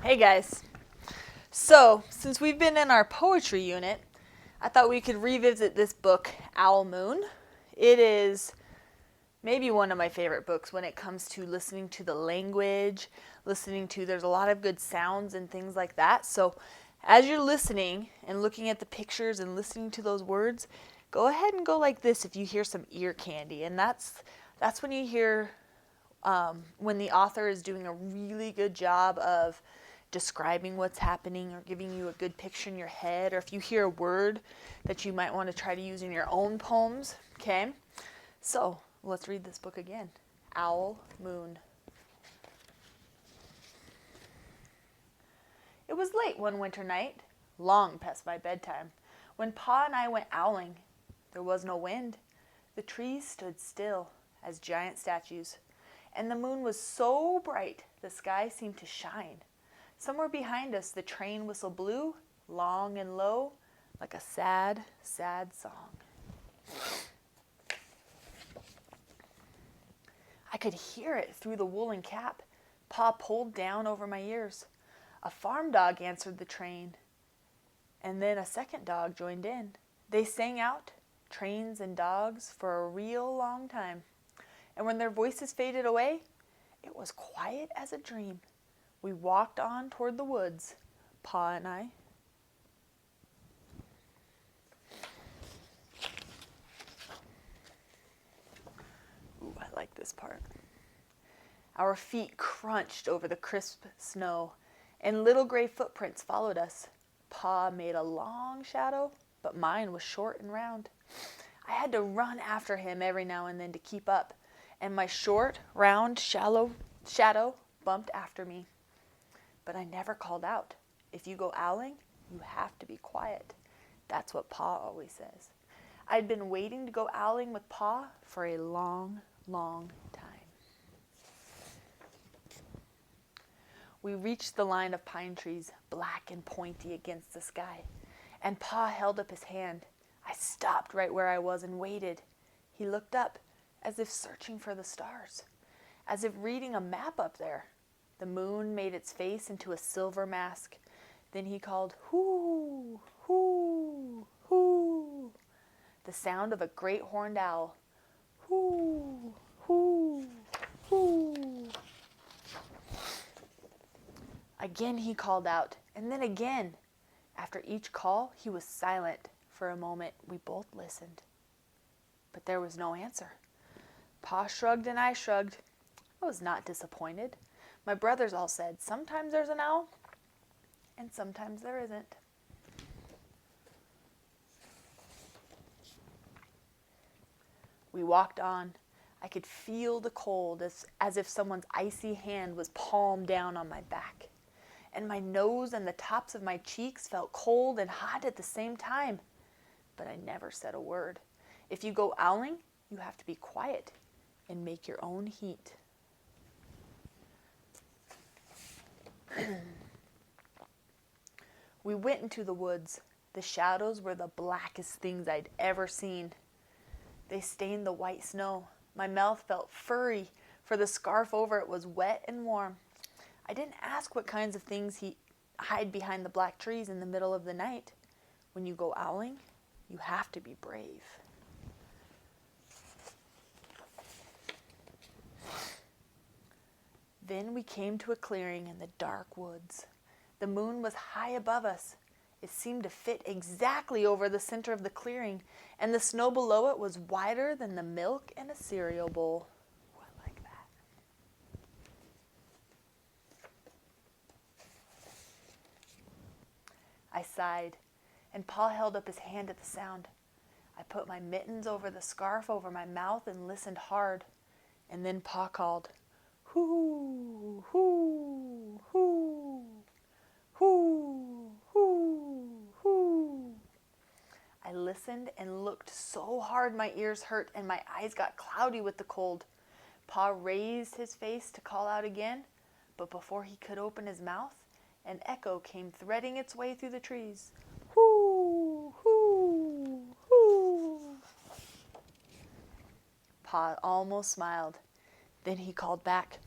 Hey guys. So, since we've been in our poetry unit, I thought we could revisit this book, Owl Moon. It is maybe one of my favorite books when it comes to listening to the language, there's a lot of good sounds and things like that. So, as you're listening and looking at the pictures and listening to those words, go ahead and go like this if you hear some ear candy. And that's when you hear when the author is doing a really good job of describing what's happening or giving you a good picture in your head, or if you hear a word that you might want to try to use in your own poems. Okay? So, let's read this book again. Owl Moon. It was late one winter night, long past my bedtime, when Pa and I went owling. There was no wind. The trees stood still as giant statues, and the moon was so bright the sky seemed to shine. Somewhere behind us the train whistle blew, long and low, like a sad, sad song. I could hear it through the woolen cap Pa pulled down over my ears. A farm dog answered the train, and then a second dog joined in. They sang out, trains and dogs, for a real long time. And when their voices faded away, it was quiet as a dream. We walked on toward the woods, Pa and I. Ooh, I like this part. Our feet crunched over the crisp snow, and little gray footprints followed us. Pa made a long shadow, but mine was short and round. I had to run after him every now and then to keep up, and my short, round, shallow shadow bumped after me. But I never called out. If you go owling, you have to be quiet. That's what Pa always says. I'd been waiting to go owling with Pa for a long, long time. We reached the line of pine trees, black and pointy against the sky, and Pa held up his hand. I stopped right where I was and waited. He looked up, as if searching for the stars, as if reading a map up there. The moon made its face into a silver mask. Then he called, "Hoo, hoo, hoo," the sound of a great horned owl. Hoo, hoo, hoo. Again he called out, and then again. After each call, he was silent. For a moment, we both listened. But there was no answer. Pa shrugged and I shrugged. I was not disappointed. My brothers all said, sometimes there's an owl, and sometimes there isn't. We walked on. I could feel the cold as if someone's icy hand was palmed down on my back. And my nose and the tops of my cheeks felt cold and hot at the same time. But I never said a word. If you go owling, you have to be quiet and make your own heat. We went into the woods. The shadows were the blackest things I'd ever seen. They stained the white snow. My mouth felt furry, for the scarf over it was wet and warm. I didn't ask what kinds of things hide behind the black trees in the middle of the night. When you go owling, you have to be brave. Then we came to a clearing in the dark woods. The moon was high above us. It seemed to fit exactly over the center of the clearing, and the snow below it was wider than the milk in a cereal bowl. Ooh, I like that. I sighed, and Pa held up his hand at the sound. I put my mittens over the scarf over my mouth and listened hard, and then Pa called, "Hoo, hoo, hoo, hoo, hoo, hoo." I listened and looked so hard my ears hurt and my eyes got cloudy with the cold. Pa raised his face to call out again, but before he could open his mouth, an echo came threading its way through the trees. Hoo, hoo, hoo. Pa almost smiled. Then he called back,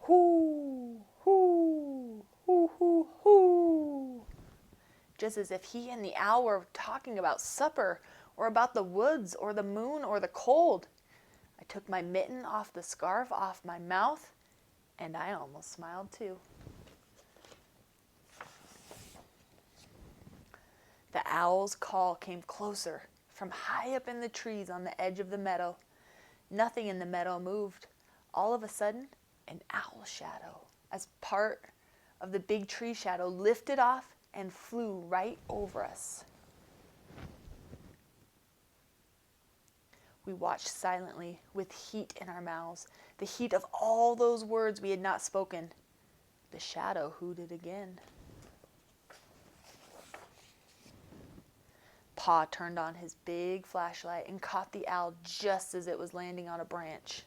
"Hoo, hoo, hoo, hoo, hoo. Just as if he and the owl were talking about supper, or about the woods, or the moon, or the cold. I took my mitten off the scarf off my mouth, and I almost smiled too. The owl's call came closer, from high up in the trees on the edge of the meadow. Nothing in the meadow moved. All of a sudden, an owl shadow, as part of the big tree shadow, lifted off and flew right over us. We watched silently, with heat in our mouths, the heat of all those words we had not spoken. The shadow hooted again. Pa turned on his big flashlight and caught the owl just as it was landing on a branch.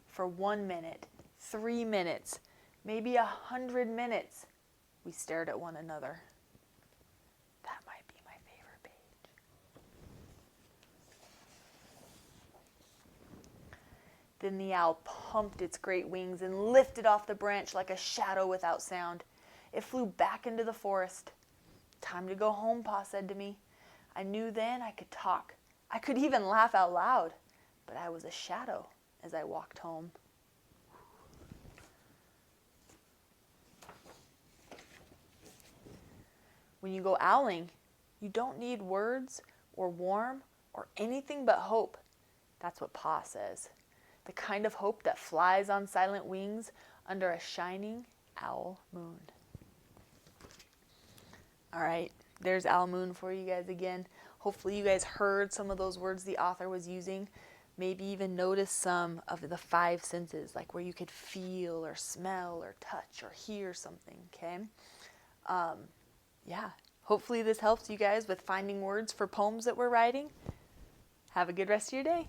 For 1 minute, 3 minutes, maybe 100 minutes, we stared at one another. That might be my favorite page. Then the owl pumped its great wings and lifted off the branch like a shadow without sound. It flew back into the forest. "Time to go home," Pa said to me. I knew then I could talk. I could even laugh out loud, but I was a shadow as I walked home. When you go owling, you don't need words or warm or anything but hope. That's what Pa says. The kind of hope that flies on silent wings under a shining owl moon. All right, there's Owl Moon for you guys again. Hopefully you guys heard some of those words the author was using. Maybe even notice some of the 5 senses, like where you could feel or smell or touch or hear something, okay? Yeah, hopefully this helps you guys with finding words for poems that we're writing. Have a good rest of your day.